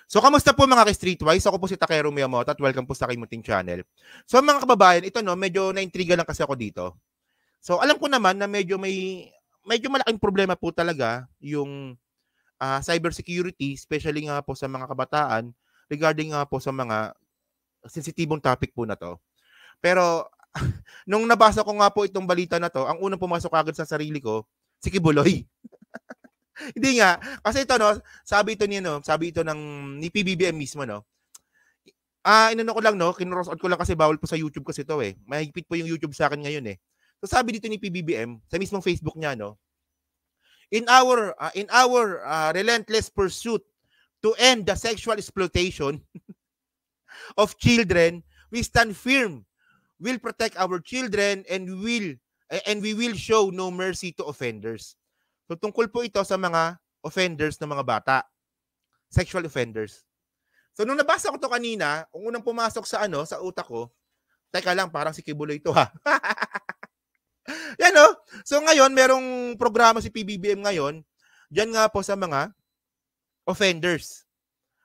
So, kamusta po mga ka-Streetwise? Ako po si Takero Miyamoto at welcome po sa aking munting channel. So, mga kababayan, ito no, medyo na-intriga lang kasi ako dito. So, alam ko naman na medyo malaking problema po talaga yung cybersecurity, especially nga po sa mga kabataan regarding nga po sa mga sensitibong topic po na to. Pero, nung nabasa ko nga po itong balita na to, ang unang pumasok agad sa sarili ko, si Kibuloy. Hindi nga, kasi ito no, sabi ito ni PBBM mismo no. Inano ko lang no, kinross out ko lang kasi bawal po sa YouTube kasi ito eh. Mahigpit po yung YouTube sa akin ngayon eh. So sabi dito ni PBBM sa mismong Facebook niya no, in our relentless pursuit to end the sexual exploitation of children, we stand firm. We'll protect our children and we will show no mercy to offenders. So tungkol po ito sa mga offenders ng mga bata, sexual offenders. So nung nabasa ko to kanina, kung unang pumasok sa sa utak ko, teka lang, parang si Kibuloy to ha. Yan no? So ngayon, merong programa si PBBM ngayon, diyan nga po sa mga offenders.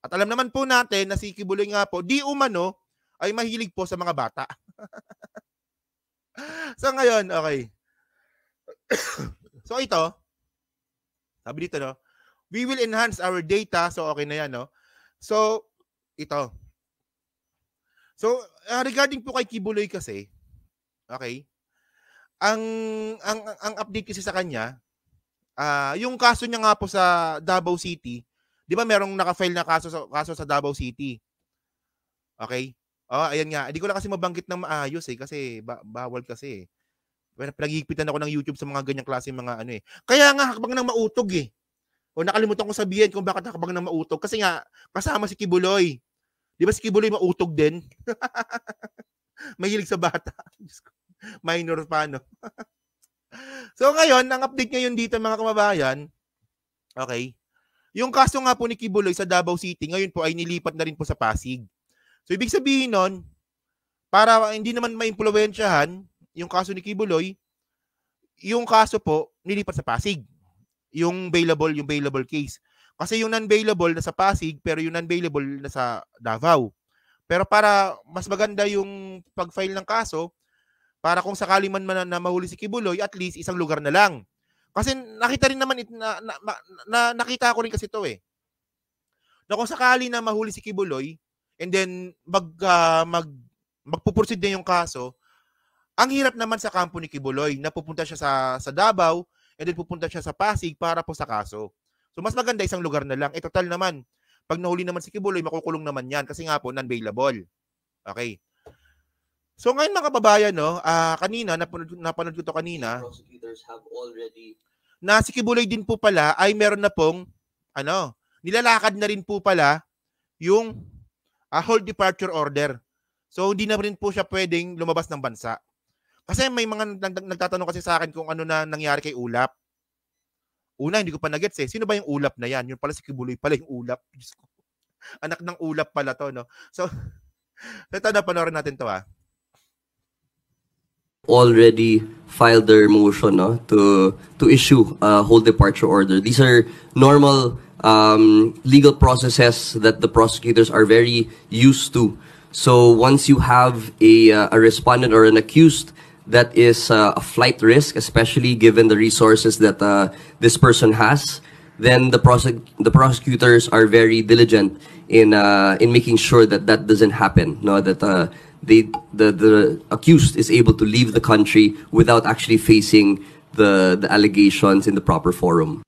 At alam naman po natin na si Kibuloy nga po, di umano, ay mahilig po sa mga bata. So ngayon, okay. So ito, sabi dito, no? We will enhance our data. So, okay na yan, no? So, ito. So, regarding po kay Kibuloy kasi, okay, ang update kasi sa kanya, yung kaso niya nga po sa Davao City, di ba merong naka-file na kaso sa Davao City? Okay? Ayan nga. Hindi ko lang kasi mabanggit ng maayos eh, kasi bawal kasi eh. Pinagigpitan ako ng YouTube sa mga ganyang klase mga ano eh. Kaya nga hakbang ng mautog eh. O nakalimutan ko sabihin kung bakit hakbang ng mautog. Kasi nga, kasama si Kibuloy. Di ba si Kibuloy mautog din? Mahilig sa bata. Minor pa, no? So ngayon, ang update ngayon dito mga kababayan, okay, yung kaso nga po ni Kibuloy sa Davao City, ngayon po ay nilipat na rin po sa Pasig. So ibig sabihin nun, para hindi naman maimpluwensyahan yung kaso ni Kibuloy, yung kaso po nilipat sa Pasig. Yung bailable case. Kasi yung non-bailable na sa Pasig, pero yung non-bailable na sa Davao. Pero para mas maganda yung pag-file ng kaso, para kung sakali man na mahuli si Kibuloy, at least isang lugar na lang. Kasi nakita rin naman nakita ko rin kasi ito eh. Na kung sakali na mahuli si Kibuloy, and then magpuproceed na yung kaso, ang hirap naman sa kampo ni Kibuloy na pupunta siya sa Davao and then pupunta siya sa Pasig para po sa kaso. So mas maganda isang lugar na lang. Total naman, pag nahuli naman si Kibuloy, makukulong naman yan kasi nga po non-bailable. Okay. So ngayon mga kababayan, no, kanina, napanood ko to kanina, prosecutors have already na si Kibuloy din po pala ay meron na pong nilalakad na rin po pala yung hold departure order. So hindi na rin po siya pwedeng lumabas ng bansa. Kasi may mga nagtatanong kasi sa akin kung ano na nangyari kay Ulap. Una, hindi ko pa na-gets eh. Sino ba yung Ulap na yan? Yun pala si Kibuloy pala yung Ulap. Anak ng Ulap pala to, no? So, ito na, panoorin natin to already filed their motion to issue a hold departure order. These are normal legal processes that the prosecutors are very used to. So once you have a respondent or an accused that is a flight risk, especially given the resources that this person has, then the prosecutors are very diligent in making sure that doesn't happen. No, that the accused is able to leave the country without actually facing the allegations in the proper forum.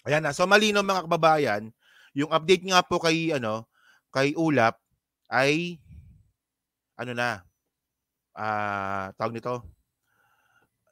Ayan na. So malino mga kababayan, yung update nga po kay Ulap ay tawag nito,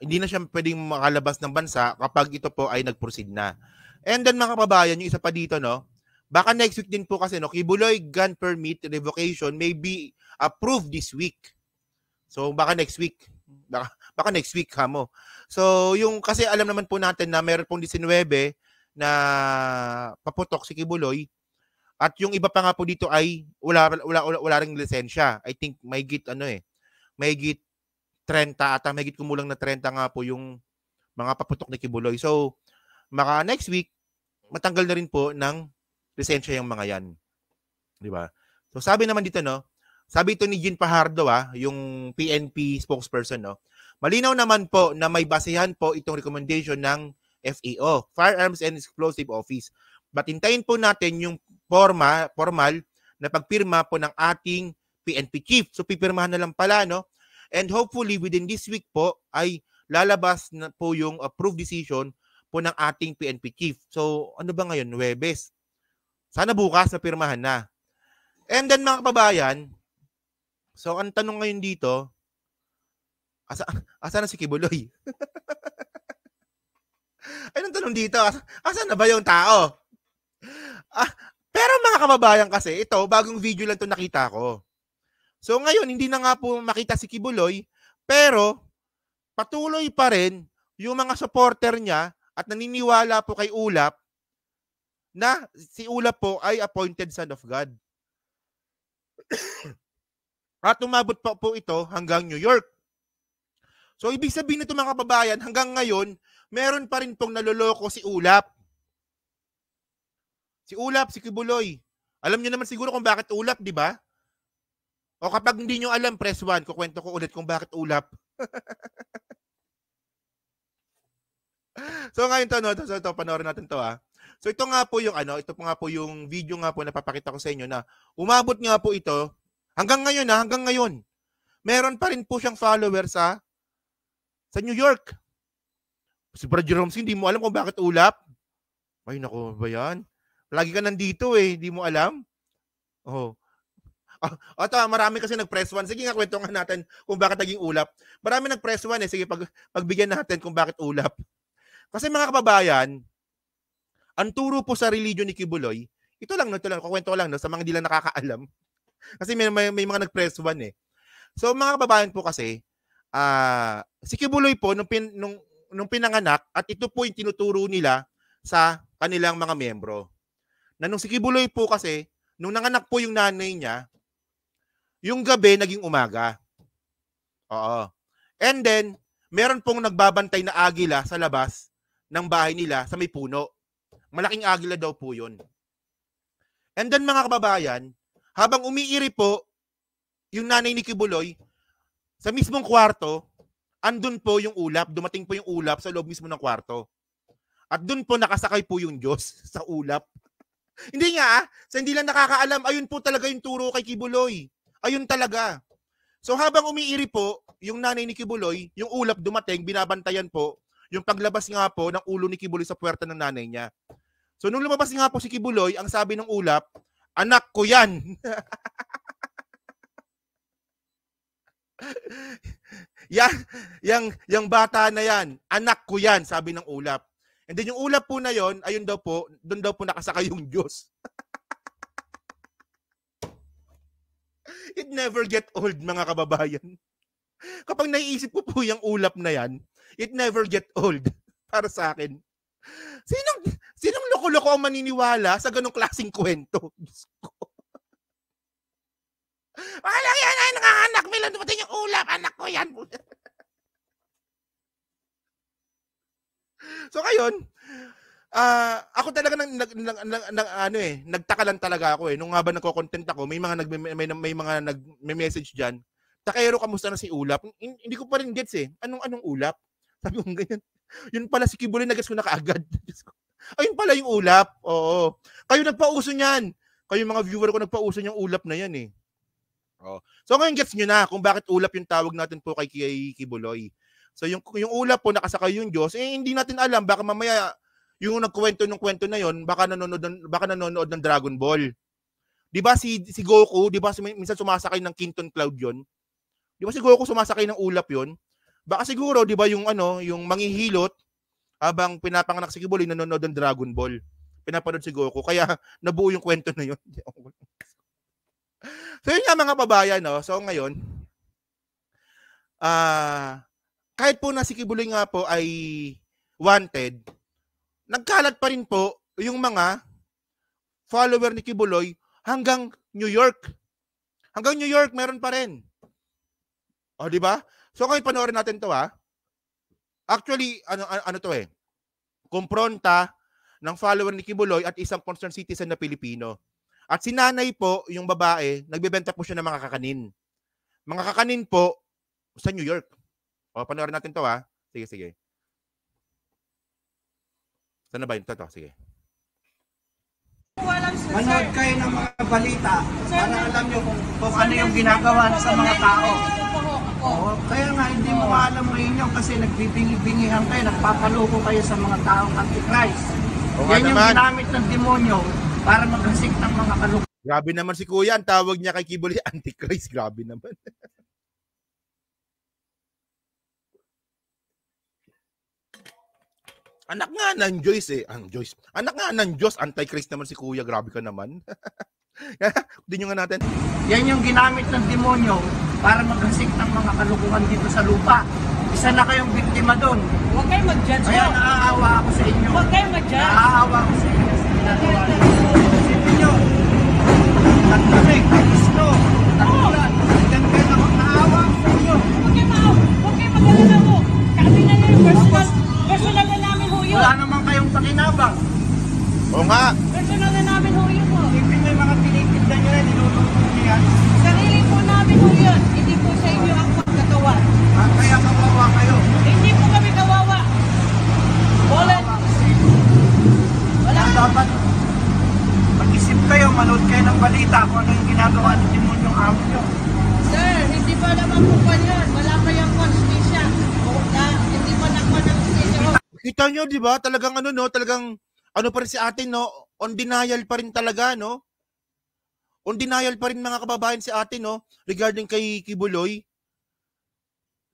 hindi na siya pwedeng makalabas ng bansa kapag ito po ay nag-proceed na. And then mga kababayan, yung isa pa dito, no, baka next week din po kasi, no, Kibuloy gun permit revocation may be approved this week. So baka next week. Baka next week mo. So yung kasi alam naman po natin na meron pong 19 na paputok si Kibuloy. At yung iba pa nga po dito ay wala ring lisensya. I think may git may git 30 at may git kumulang na 30 nga po yung mga paputok ni Kibuloy. So, next week matanggal na rin po ng lisensya yung mga yan. Di ba? So sabi naman dito, no, sabi ito ni Jean Fajardo, yung PNP spokesperson, no, malinaw naman po na may basehan po itong recommendation ng FEO, Firearms and Explosive Office. But hintayin po natin yung formal na pagpirma po ng ating PNP chief. So pipirmahan na lang pala, no? And hopefully within this week po ay lalabas na po yung approved decision po ng ating PNP chief. So ano ba ngayon? Huwebes. Sana bukas na pirmahan na. And then mga kababayan, so ang tanong ngayon dito, asa na si Kibuloy? Ay, ang tanong dito, asa na ba yung tao? Pero mga kababayan kasi, ito, bagong video lang ito nakita ko. So ngayon, hindi na nga po makita si Kibuloy, pero patuloy pa rin yung mga supporter niya at naniniwala po kay Ulap na si Ulap po ay appointed son of God. At umabot po ito hanggang New York. So ibig sabihin nito mga kababayan, hanggang ngayon, meron pa rin pong naloloko si Ulap. Si Ulap, si Kibuloy. Alam niyo naman siguro kung bakit Ulap, di ba? O kapag hindi niyo alam, press 1, kukwento ko ulit kung bakit Ulap. So ngayon to, no, so panoorin natin to, So ito nga po yung ito po nga po yung video nga po na papakita ko sa inyo na umabot nga po ito hanggang ngayon, hanggang ngayon. Meron pa rin po siyang follower sa New York. Si Brad Jerome, hindi mo alam kung bakit Ulap? Ay nako, ba yan? Lagi ka nandito hindi mo alam? Oh. Ito, marami kasi nag-press 1. Sige nga, kwento nga natin kung bakit naging Ulap. Marami nag-press 1 Sige, pagbigyan natin kung bakit Ulap. Kasi mga kababayan, ang turo po sa religion ni Kibuloy, ito lang, kukwento ko lang, sa mga hindi lang nakakaalam. Kasi may mga nag-press 1 So mga kababayan po kasi, si Kibuloy po, nung pinanganak, at ito po yung tinuturo nila sa kanilang mga miyembro. Na nung si Kibuloy po kasi, nung nanganak po yung nanay niya, yung gabi naging umaga. Oo. And then, meron pong nagbabantay na agila sa labas ng bahay nila sa may puno. Malaking agila daw po yun. And then mga kababayan, habang umiiri po yung nanay ni Kibuloy, sa mismong kwarto, andun po yung ulap, dumating po yung ulap sa loob mismo ng kwarto. At dun po nakasakay po yung Diyos sa ulap. Hindi nga, sa hindi lang nakakaalam, ayun po talaga yung turo kay Kibuloy. Ayun talaga. So habang umiiri po, yung nanay ni Kibuloy, yung ulap dumating, binabantayan po, yung paglabas nga po ng ulo ni Kibuloy sa puwerta ng nanay niya. So nung lumabas nga po si Kibuloy, ang sabi ng ulap, anak ko yan. Yang bata na yan, anak ko yan, sabi ng ulap. And then yung ulap po na yon, ayun daw po, doon daw po nakasakay yung Diyos. It never get old, mga kababayan. Kapag naiisip ko po yung ulap na yan, it never get old para sa akin. Sinong loko-loko ang maniniwala sa ganong klaseng kwento? Diyos ko. Wala yan, ay nanganganak, may lang dumating yung ulap, anak ko yan. So ngayon, ako talaga nagtaka lang talaga ako nung habang nagko-content ako, may mga nagme-message diyan. Takero, kamusta na si Ulap? Hindi ko pa rin gets Anong Ulap? Sabi ko ganyan. Yun pala si Kibuloy, na-gets ko na kaagad. Ayun pala yung Ulap. Oo. Kayo nagpauso niyan. Kayo mga viewer ko nagpauso niyang Ulap na yan Oh. So ngayon gets niyo na kung bakit Ulap yung tawag natin po kay Kibuloy. So yung Ulap po nakasakay yung Diyos, hindi natin alam, baka mamaya yung nagkuwento ng kwento na yon, baka nanonood ng Dragon Ball. 'Di ba si Goku, 'di ba minsan sumasakay ng Quinton Cloud yon? 'Di ba si Goku sumasakay ng ulap yon? Baka siguro 'di ba yung yung manghihilot habang pinapanganak si Kibuloy nanonood ng Dragon Ball. Pinapanood si Goku, kaya nabuo yung kwento na yon. So yun nga mga babayan, So ngayon, kahit po na si Kibuloy nga po ay wanted, nagkalat pa rin po yung mga follower ni Kibuloy hanggang New York. Hanggang New York meron pa rin. O, di ba? So ngayon panoorin natin 'to Actually, ano to kumpronta ng follower ni Kibuloy at isang concerned citizen na Pilipino. At si nanay po, yung babae, nagbebenta po siya ng mga kakanin. Mga kakanin po sa New York. O, panoorin natin to ha. Sige, sige. Saan na ba yun? Ito, sige. Manood kayo ng mga balita para alam nyo kung ano yung ginagawa sa mga tao. Oo, kaya nga hindi mo alam ngayon yun kasi nagbibingi-bingihan kayo, nagpapaloko kayo sa mga taong anti-Christ. Yan yung ginamit ng demonyo para maghasik ng mga kaloko. Grabe naman si Kuya, ang tawag niya kay Kibuloy, Antichrist. Grabe naman. Anak nga ng Joyce Anak nga ng Diyos, Antichrist naman si Kuya. Grabe ka naman. Hindi nyo nga natin. Yan yung ginamit ng demonyo para maghasik ng mga kalukuhan dito sa lupa. Isa na kayong biktima doon. Huwag kayong mag-judge. Kaya naaawa ako sa inyo. Huwag kayong mag-judge. Naaawa ako sa inyo sa ginagawa niyo. Isipin nyo, taglamig, gusto, tagulan. Hanggang kayo na naaawa ako sa inyo. Huwag kayong mag-alala mo. Kami na yung personal na namin ho yun. Wala naman kayong pakinabang. Oo nga. Personal na namin ho yun po. Isipin mo yung mga tinitinda nyo yan, nilulungkot nyo yan. Sarili po namin ho yun. Hindi po sa inyo ang pagkatawa. Kaya kawawa kayo. Hindi po kami kawawa. Wala. Kaya dapat mag-isip kayo, manood kayo ng balita kung ano yung ginagawa ng demonyong amo nyo. Sir, hindi pa naman po pa yun. Wala pa yung konstisya. Hindi pa nakuha ng konstisya. Kita nyo, di ba? Talagang ano, no? Talagang, ano pa rin si ate, no? On denial pa rin talaga, no? On denial pa rin mga kababayan si ate, no? Regarding kay Kibuloy.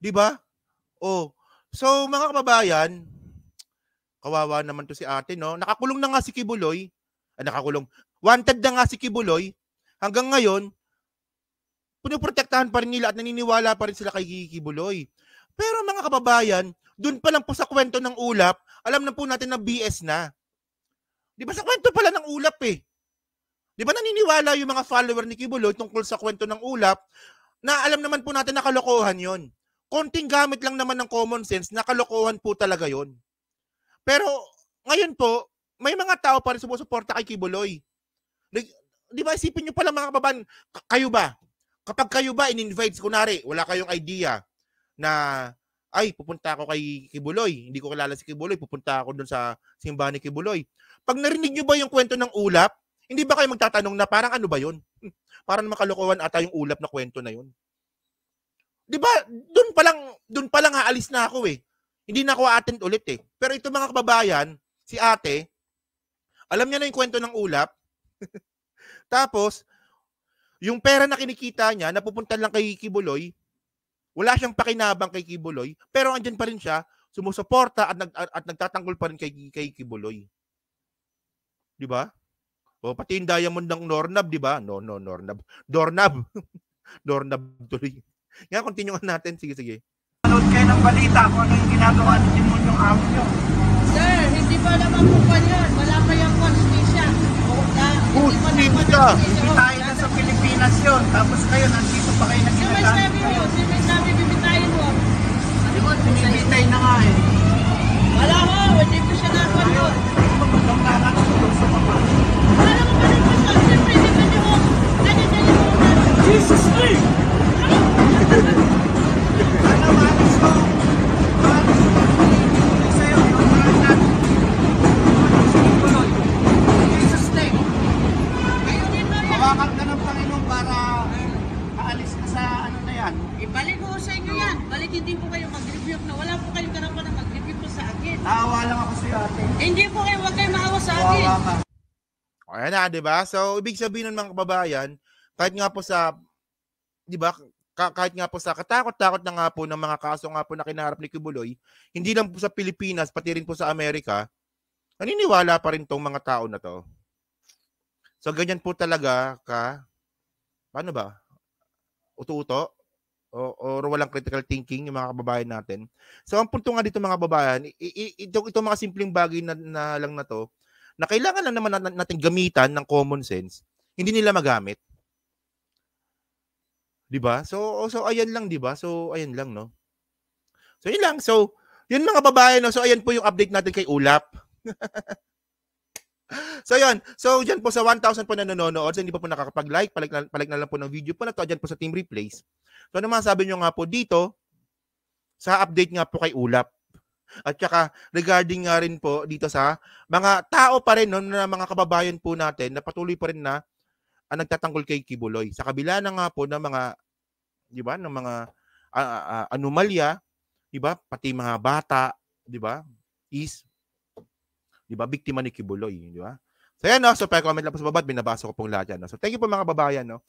Di ba? Oh. So, mga kababayan, kawawa naman to si ate, no? Nakakulong na nga si Kibuloy. Nakakulong. Wanted na nga si Kibuloy. Hanggang ngayon, pinuprotektahan pa rin nila at naniniwala pa rin sila kay Kibuloy. Pero mga kababayan, dun pa lang po sa kwento ng ulap, alam na po natin na BS na. Di ba sa kwento pala ng ulap eh? Di ba naniniwala yung mga follower ni Kibuloy tungkol sa kwento ng ulap na alam naman po natin na kalokohan yon. Konting gamit lang naman ng common sense na kalokohan po talaga yon. Pero ngayon po, may mga tao pa rin sumusuporta kay Kibuloy. Di ba isipin nyo pala mga kababayan, kayo ba? Kapag kayo ba in-invite, kunwari, wala kayong idea na ay, pupunta ako kay Kibuloy. Hindi ko kilala si Kibuloy. Pupunta ako dun sa simbahan ni Kibuloy. Pag narinig nyo ba yung kwento ng ulap, hindi ba kayo magtatanong na parang ano ba yun? Parang makalokohan ata yung ulap na kwento na yun. Di ba? Dun pa lang aalis na ako eh. Hindi na ako attend ulit eh. Pero ito mga kababayan, si ate, alam niya na yung kwento ng ulap. Tapos, yung pera na kinikita niya, napupunta lang kay Kibuloy, wala siyang pakinabang kay Kibuloy, pero andyan pa rin siya, sumusuporta at nagtatanggol pa rin kay Kibuloy. Di ba? O pati yung diamond ng Nornab, di ba? No, Nornab. Dornab. Dornab tuloy. Nga, continue natin. Sige. Manood kayo ng balita kung ano yung ginagawa ng demonyong amo nyo. Sir, hindi pa naman po pa yun. Wala pa yung konstisya. Hindi pa nakuha ng konstisya. Bibitayin na sa Pilipinas yun. Tapos kayo, nandito pa kayo Si may nagkinagamit sabi mo, kayo. si may sabi bibitayin mo. Binibitay na nga eh. Wala ko, hindi ko siya nakuha doon. Magandang nakakatulong sa mga. Wala naman pa rin po siya. Siyempre, depende mo. Nandiyan yung mga Jesus name! Ano, manis ko? Manis ko. Pinipili sa'yo, yung mga natin. Tuloy. Jesus name. Hawakan ka ng Panginoon para kaalis ka sa ano na yan. Ibalik ko sa inyo yan. Balik hindi po kayo mag-review na wala po kayong karapan na mag-review po sa akin. Naawa lang ako sa'yo ate. Hindi po kayo, huwag kayo maawa sa akin. Kawawa ka. Ayan na, di ba? So, ibig sabihin ng mga kababayan, kahit nga po sa, di ba, kahit nga po sa katakot-takot na nga po ng mga kaso nga po na kinaharap ni Kibuloy, hindi lang po sa Pilipinas, pati rin po sa Amerika, naniniwala pa rin tong mga tao na to. So, ganyan po talaga paano ba? Uto-uto? O walang critical thinking yung mga kababayan natin. So, ang punto nga dito mga kababayan, ito mga simpleng bagay na lang na to, na kailangan lang naman natin gamitan ng common sense, hindi nila magamit. 'Di ba? So ayan lang, 'di ba? So ayan lang, no. So yun lang. So, yun mga babae, no. So ayan po yung update natin kay Ulap. So yan. So dyan po sa 1,000 po na nanonood, so hindi pa po nakakapag-like, palik na lang po ng video po na to dyan po sa Team Replays. So ano masabi nyo nga po dito sa update nga po kay Ulap. At saka regarding nga rin po dito sa mga tao pa rin no, na mga kababayan po natin na patuloy pa rin na nagtatanggol kay Kibuloy. Sa kabila na nga po ng mga, di ba, ng mga anomalya, di ba, pati mga bata, di ba, is, di ba, biktima ni Kibuloy, di ba? So yan, no? So, pa-comment lang po sa baba at binabasa ko pong lahat yan. No? So, thank you po mga kababayan, no?